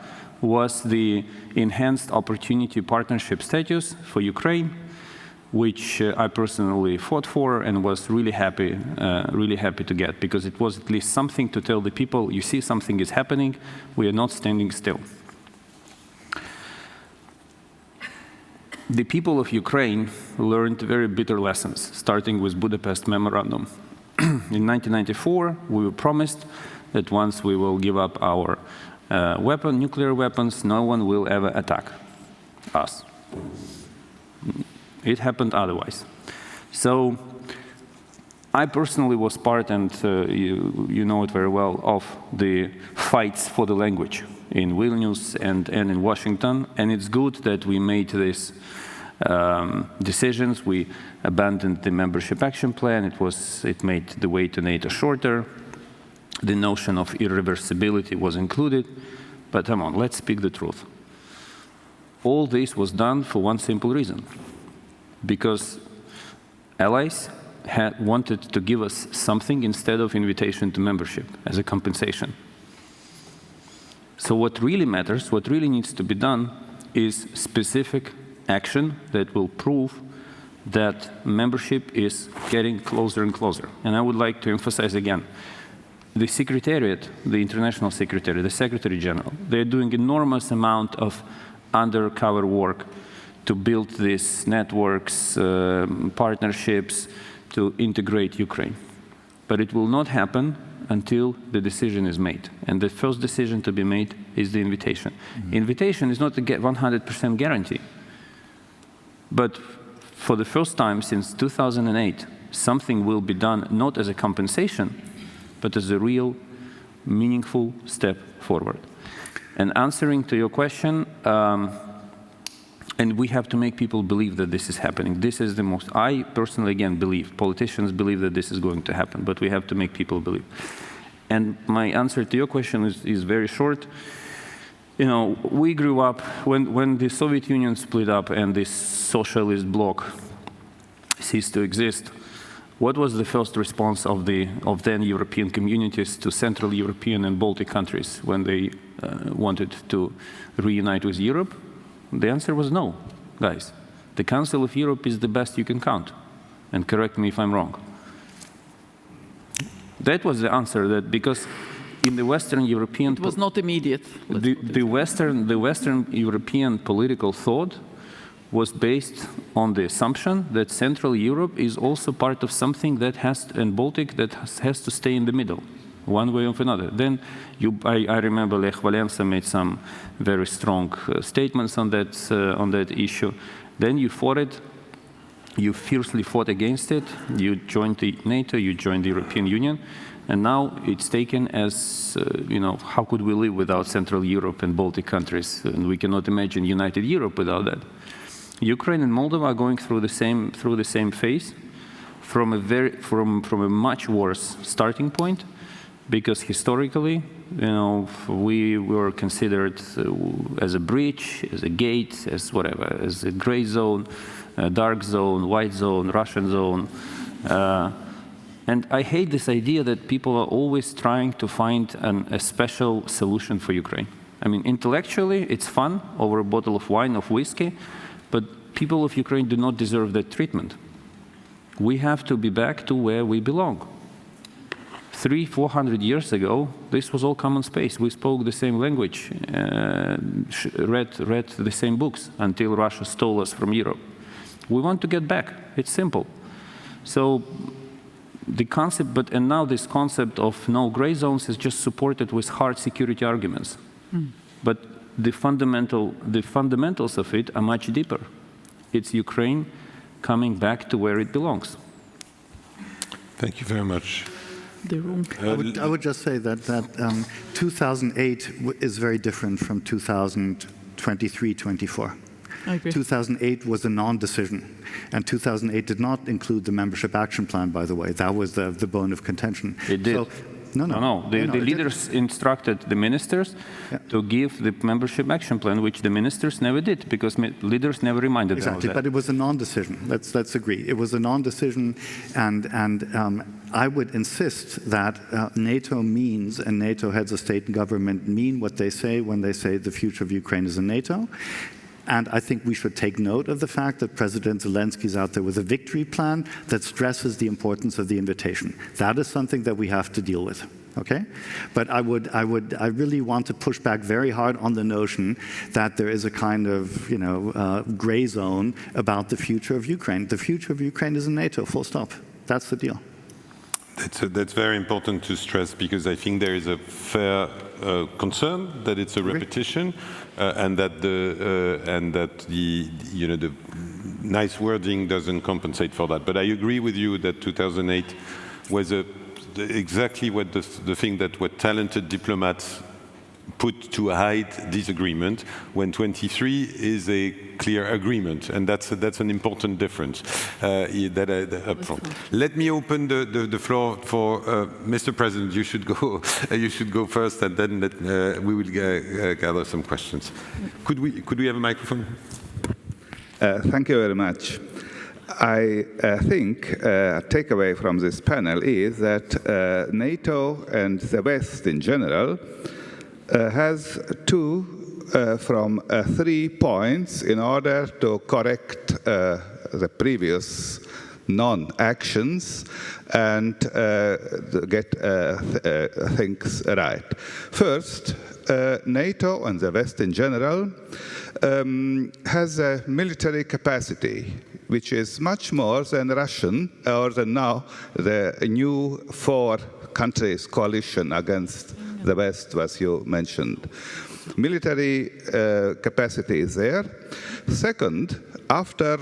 was the enhanced opportunity partnership status for Ukraine, which I personally fought for and was really happy to get, because it was at least something to tell the people, you see, something is happening, we are not standing still. The people of Ukraine learned very bitter lessons, starting with Budapest Memorandum. In 1994, we were promised that once we will give up our nuclear weapons, no one will ever attack us. It happened otherwise. So I personally was part, and you know it very well, of the fights for the language in Vilnius and in Washington. And it's good that we made these decisions. We abandoned the membership action plan. It made the way to NATO shorter. The notion of irreversibility was included. But come on, let's speak the truth. All this was done for one simple reason. Because allies had wanted to give us something instead of invitation to membership as a compensation. So what really matters, what really needs to be done, is specific action that will prove that membership is getting closer and closer. And I would like to emphasize again, the Secretariat, the International Secretariat, the Secretary General, they're doing enormous amount of undercover work to build these networks, partnerships, to integrate Ukraine. But it will not happen until the decision is made. And the first decision to be made is the invitation. Invitation is not a 100% guarantee. But for the first time since 2008, something will be done not as a compensation, but as a real, meaningful step forward. And answering to your question, and we have to make people believe that this is happening. This is the most, I personally, again, believe, politicians believe that this is going to happen, but we have to make people believe. And my answer to your question is very short. You know, we grew up, when the Soviet Union split up and this socialist bloc ceased to exist, what was the first response of then European communities to Central European and Baltic countries when they wanted to reunite with Europe? The answer was no, guys. The Council of Europe is the best you can count. And correct me if I'm wrong. That was the answer, that because in the Western European... It was not immediate. The Western European political thought was based on the assumption that Central Europe is also part of something that and Baltic that has to stay in the middle, one way or another. Then I remember Lech Walesa made some very strong statements on that issue. Then you fought it, you fiercely fought against it, you joined the NATO, you joined the European Union, and now it's taken as, you know, how could we live without Central Europe and Baltic countries? And we cannot imagine united Europe without that. Ukraine and Moldova are going through the same phase from a much worse starting point, because historically, you know, we were considered as a breach, as a gate, as whatever, as a gray zone, a dark zone, white zone, Russian zone. And I hate this idea that people are always trying to find a special solution for Ukraine. I mean, intellectually, it's fun over a bottle of wine, of whiskey, but people of Ukraine do not deserve that treatment. We have to be back to where we belong. 300-400 years ago, this was all common space. We spoke the same language, read the same books until Russia stole us from Europe. We want to get back. It's simple. So the concept, and now this concept of no gray zones is just supported with hard security arguments. But the fundamentals of it are much deeper. It's Ukraine coming back to where it belongs. Thank you very much. I would just say that 2008 is very different from 2023-24. I agree. 2008 was a non-decision, and 2008 did not include the membership action plan, by the way. That was the bone of contention. It did. So, No. The leaders instructed the ministers to give the membership action plan, which the ministers never did, because leaders never reminded them of that. But it was a non-decision. Let's agree. It was a non-decision, and I would insist that NATO means, and NATO heads of state and government mean what they say when they say the future of Ukraine is in NATO. And I think we should take note of the fact that President Zelensky is out there with a victory plan that stresses the importance of the invitation. That is something that we have to deal with, okay? But I really want to push back very hard on the notion that there is a kind of, gray zone about the future of Ukraine. The future of Ukraine is in NATO, full stop. That's the deal. That's very important to stress, because I think there is a fair concern that it's a repetition, and that the nice wording doesn't compensate for that. But I agree with you that 2008 was exactly what the thing that what talented diplomats put to hide disagreement, when 23 is a clear agreement, and that's an important difference up front. Let me open the floor for Mr. President. You should go first, and then we will gather some questions. Could we have a microphone? Thank you very much. I think a takeaway from this panel is that NATO and the West in general has 2 from 3 points in order to correct the previous non-actions and get things right. First, NATO and the West in general has a military capacity which is much more than Russian, or than now the new 4 countries coalition against the West, as you mentioned. Military capacity is there. Second, after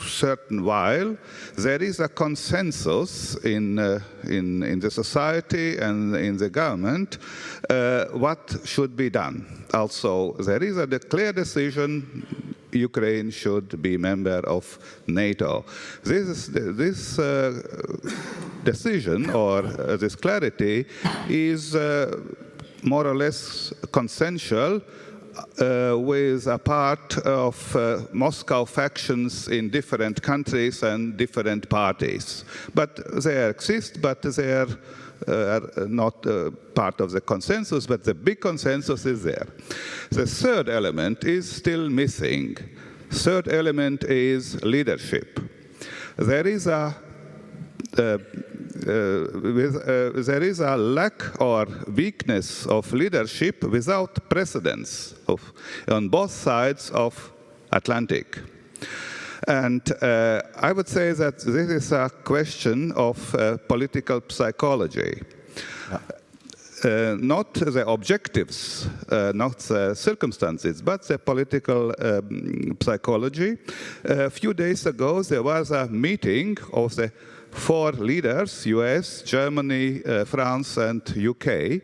certain while, there is a consensus in the society and in the government what should be done. Also, there is a clear decision Ukraine should be member of NATO. This decision or this clarity is more or less consensual with a part of Moscow factions in different countries and different parties. But they exist, but they are not part of the consensus, but the big consensus is there. The third element is still missing. Third element is leadership. There is a there is a lack or weakness of leadership without precedence on both sides of Atlantic. And I would say that this is a question of political psychology. Not the objectives, not the circumstances, but the political psychology. A few days ago, there was a meeting of the 4 leaders, US, Germany, France, and UK.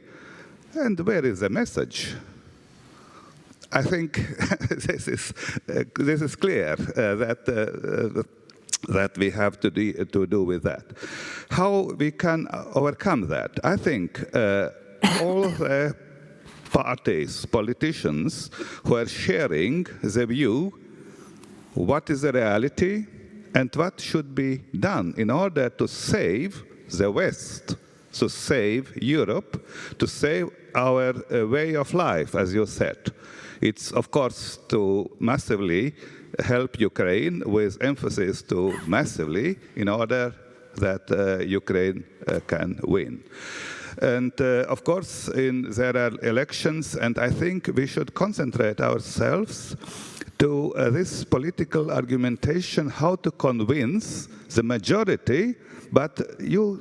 And where is the message? I think this is clear that we have to do with that. How we can overcome that? I think all the parties, politicians who are sharing the view, what is the reality and what should be done in order to save the West, to save Europe, to save our way of life, as you said. It's, of course, to massively help Ukraine with emphasis to massively in order that Ukraine can win. And of course, there are elections, and I think we should concentrate ourselves to this political argumentation, how to convince the majority, but you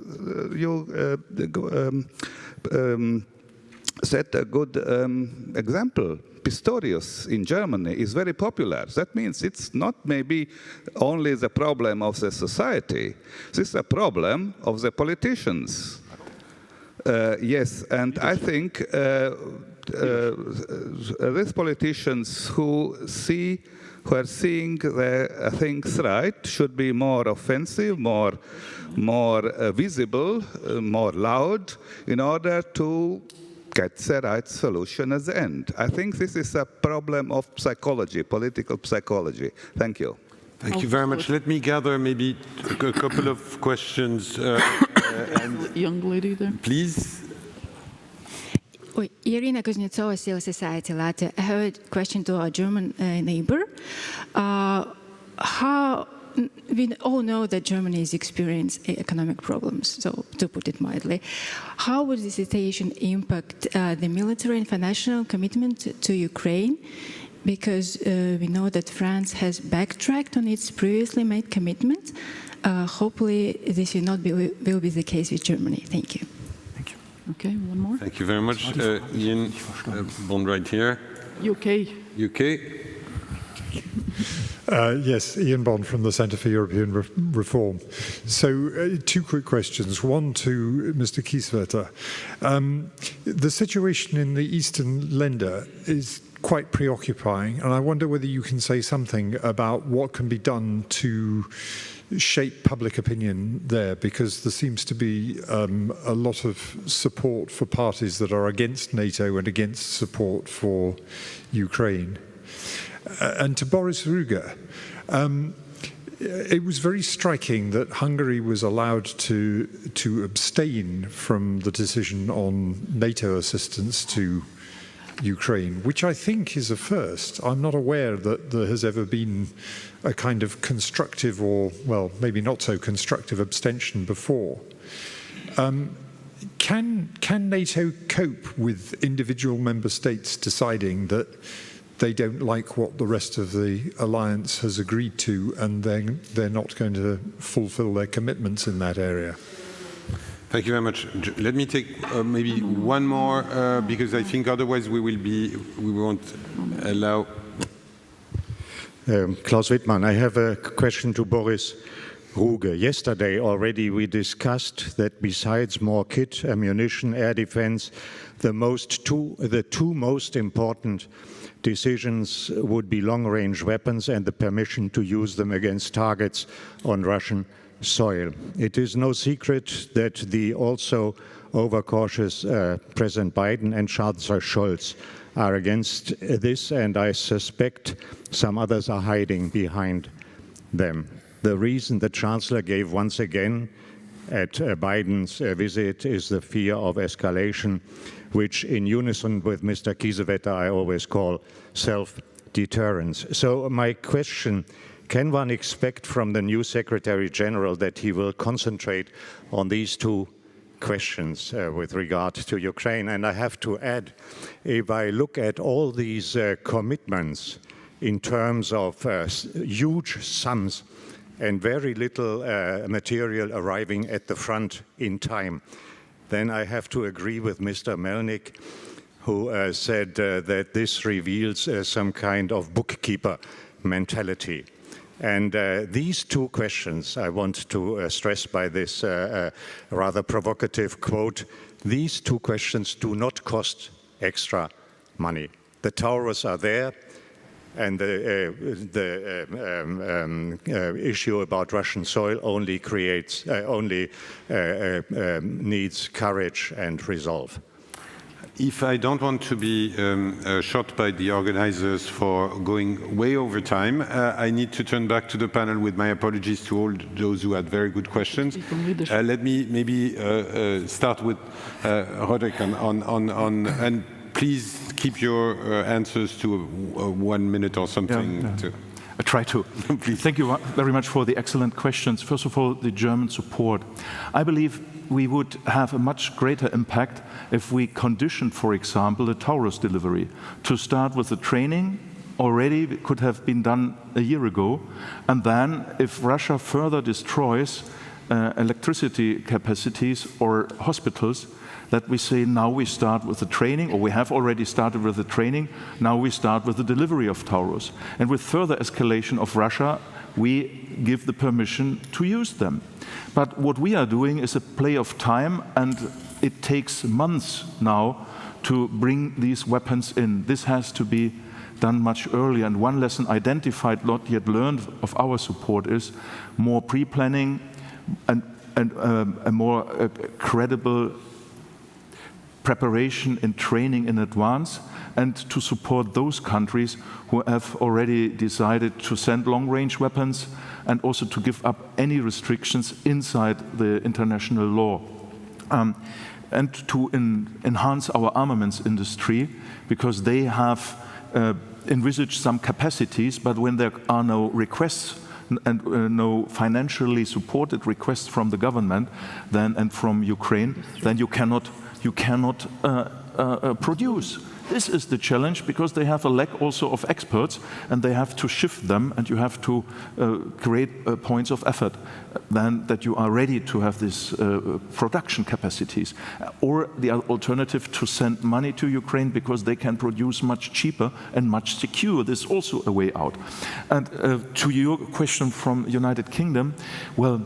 set a good example. Pistorius in Germany is very popular. That means it's not maybe only the problem of the society. This is a problem of the politicians. Yes, and I think these politicians who are seeing the things right should be more offensive, more visible, more loud, in order to get the right solution at the end. I think this is a problem of psychology, political psychology. Thank you. Thank you very much. Let me gather maybe a couple of questions. And young lady there. Please. Irina Kuznetsova, Civil Society Latvia. I have a question to our German neighbor. We all know that Germany is experiencing economic problems, so to put it mildly. How would the situation impact the military and financial commitment to Ukraine? Because we know that France has backtracked on its previously made commitment. Hopefully, this will be the case with Germany. Thank you. Thank you. Okay, one more. Thank you very much. Ian, one right here. UK. UK. Yes, Ian Bond from the Centre for European Reform. So, two quick questions. One to Mr. Kiesewetter. The situation in the Eastern Länder is quite preoccupying, and I wonder whether you can say something about what can be done to shape public opinion there, because there seems to be a lot of support for parties that are against NATO and against support for Ukraine. And to Boris Rüge, it was very striking that Hungary was allowed to abstain from the decision on NATO assistance to Ukraine, which I think is a first. I'm not aware that there has ever been a kind of constructive or, well, maybe not so constructive abstention before. Can NATO cope with individual member states deciding that they don't like what the rest of the alliance has agreed to, and they're not going to fulfill their commitments in that area? Thank you very much. Let me take maybe one more, because I think otherwise we won't allow. Klaus Wittmann, I have a question to Boris Rüge. Yesterday already we discussed that besides more kit, ammunition, air defense, the two most important decisions would be long-range weapons and the permission to use them against targets on Russian soil. It is no secret that the also overcautious President Biden and Chancellor Scholz are against this, and I suspect some others are hiding behind them. The reason the Chancellor gave once again at Biden's visit is the fear of escalation, which in unison with Mr. Kiesewetter I always call self-deterrence. So my question, can one expect from the new Secretary General that he will concentrate on these two questions with regard to Ukraine? And I have to add, if I look at all these commitments in terms of huge sums and very little material arriving at the front in time, then I have to agree with Mr. Melnik, who said that this reveals some kind of bookkeeper mentality. And these two questions I want to stress by this rather provocative quote. These two questions do not cost extra money. The Taurus are there, and the issue about Russian soil only needs courage and resolve. If I don't want to be shot by the organizers for going way over time, I need to turn back to the panel with my apologies to all those who had very good questions. Let me maybe start with Roderick and please keep your answers to 1 minute or something. Yeah. I try to. Please. Thank you very much for the excellent questions. First of all, the German support. I believe we would have a much greater impact if we conditioned, for example, the Taurus delivery. To start with the training, already it could have been done a year ago. And then if Russia further destroys electricity capacities or hospitals, that we say now we start with the training, or we have already started with the training, now we start with the delivery of Taurus. And with further escalation of Russia, we give the permission to use them. But what we are doing is a play of time, and it takes months now to bring these weapons in. This has to be done much earlier. And one lesson identified, not yet learned, of our support is more pre-planning and a more credible preparation and training in advance, and to support those countries who have already decided to send long-range weapons, and also to give up any restrictions inside the international law. And to enhance our armaments industry, because they have envisaged some capacities, but when there are no requests and no financially supported requests from the government then and from Ukraine, then you cannot produce. This is the challenge, because they have a lack also of experts, and they have to shift them, and you have to create points of effort then that you are ready to have these production capacities. Or the alternative, to send money to Ukraine because they can produce much cheaper and much secure. This is also a way out. And to your question from United Kingdom, well,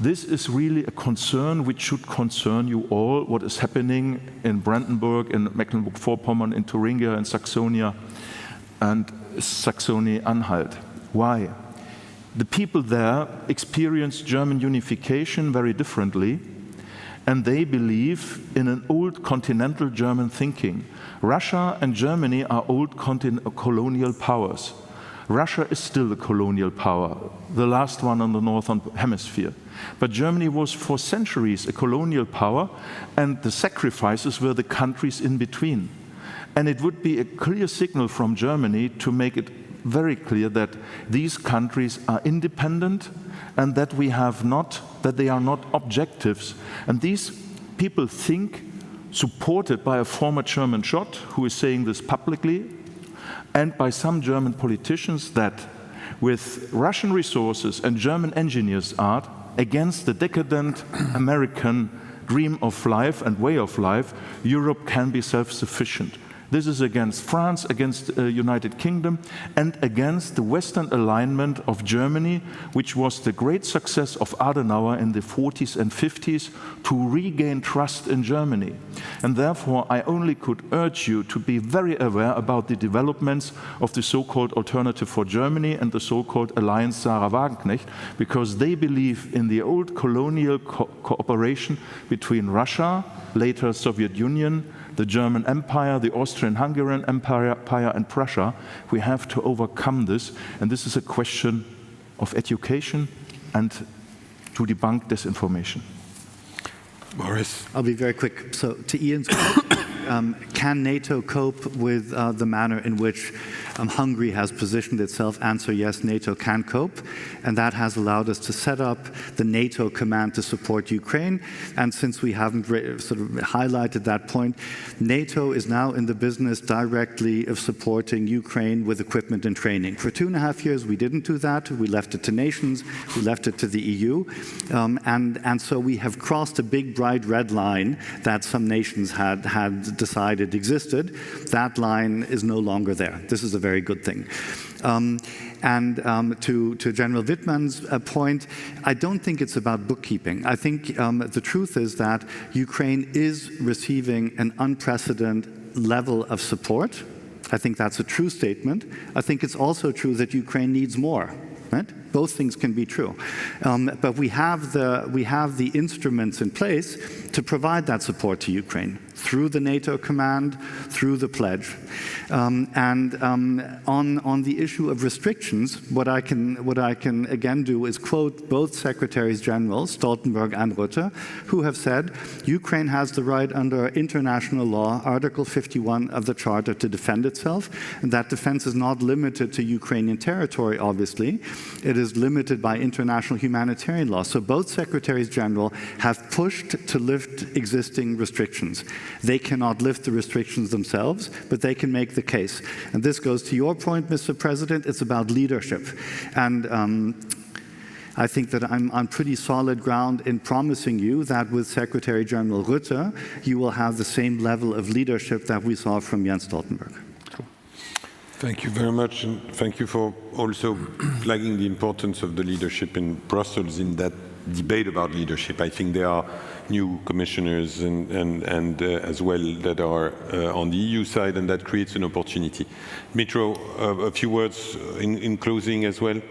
this is really a concern which should concern you all, what is happening in Brandenburg, in Mecklenburg-Vorpommern, in Thuringia, in Saxonia, and Saxony-Anhalt. Why? The people there experience German unification very differently, and they believe in an old continental German thinking. Russia and Germany are old colonial powers. Russia is still a colonial power, the last one on the northern hemisphere. But Germany was for centuries a colonial power, and the sacrifices were the countries in between. And it would be a clear signal from Germany to make it very clear that these countries are independent and that they are not objectives. And these people think, supported by a former German Schott, who is saying this publicly, and by some German politicians, that with Russian resources and German engineers' art against the decadent American dream of life and way of life, Europe can be self-sufficient. This is against France, against the United Kingdom, and against the Western alignment of Germany, which was the great success of Adenauer in the 40s and 50s to regain trust in Germany. And therefore, I only could urge you to be very aware about the developments of the so-called Alternative for Germany and the so-called Alliance Sarah Wagenknecht, because they believe in the old colonial cooperation between Russia, later Soviet Union, the German Empire, the Austrian-Hungarian Empire, and Prussia. We have to overcome this, and this is a question of education and to debunk disinformation. Boris. I'll be very quick. So to Ian's question, can NATO cope with the manner in which Hungary has positioned itself? Answer, yes, NATO can cope. And that has allowed us to set up the NATO command to support Ukraine. And since we haven't sort of highlighted that point, NATO is now in the business directly of supporting Ukraine with equipment and training. For 2.5 years, we didn't do that. We left it to nations. We left it to the EU. And so we have crossed a big, bright red line that some nations had decided existed. That line is no longer there. This is a very good thing. To General Wittmann's point, I don't think it's about bookkeeping. I think the truth is that Ukraine is receiving an unprecedented level of support. I think that's a true statement. I think it's also true that Ukraine needs more. Right? Both things can be true. But we have the instruments in place to provide that support to Ukraine through the NATO command, through the pledge. On the issue of restrictions, what I can again do is quote both Secretaries General, Stoltenberg and Rutte, who have said Ukraine has the right under international law, Article 51 of the Charter, to defend itself. And that defense is not limited to Ukrainian territory, obviously. It is limited by international humanitarian law. So both Secretaries General have pushed to lift existing restrictions. They cannot lift the restrictions themselves, but they can make the case. And this goes to your point, Mr. President. It's about leadership. And I think that I'm on pretty solid ground in promising you that with Secretary General Rutte, you will have the same level of leadership that we saw from Jens Stoltenberg. Thank you very much, and thank you for also flagging the importance of the leadership in Brussels in that debate about leadership. I think there are new commissioners and as well that are on the EU side, and that creates an opportunity. Mitro, a few words in closing as well.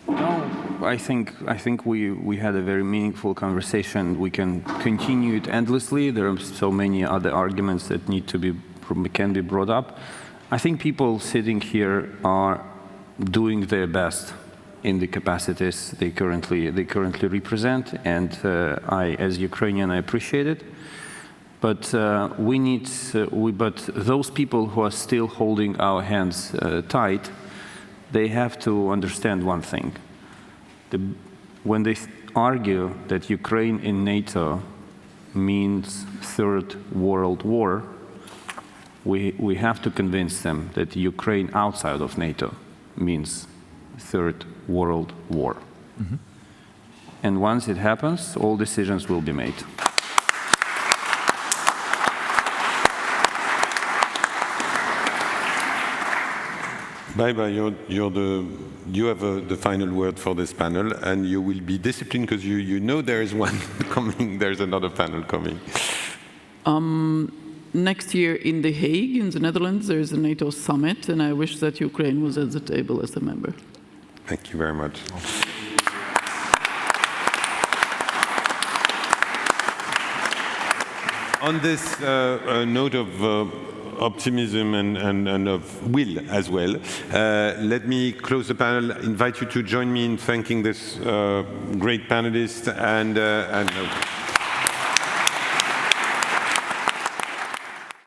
No, I think we had a very meaningful conversation. We can continue it endlessly. There are so many other arguments that can be brought up. I think people sitting here are doing their best in the capacities they currently represent, and I, as Ukrainian, I appreciate it. But but those people who are still holding our hands tight, they have to understand one thing. When they argue that Ukraine in NATO means Third World War, we have to convince them that Ukraine outside of NATO means Third World War. Mm-hmm. And once it happens, all decisions will be made. Bye-bye, you have the final word for this panel, and you will be disciplined because you know there is one coming, there's another panel coming. Next year in The Hague, in the Netherlands, there is a NATO summit, and I wish that Ukraine was at the table as a member. Thank you very much. On this note of optimism and of will as well, let me close the panel, invite you to join me in thanking this great panelists and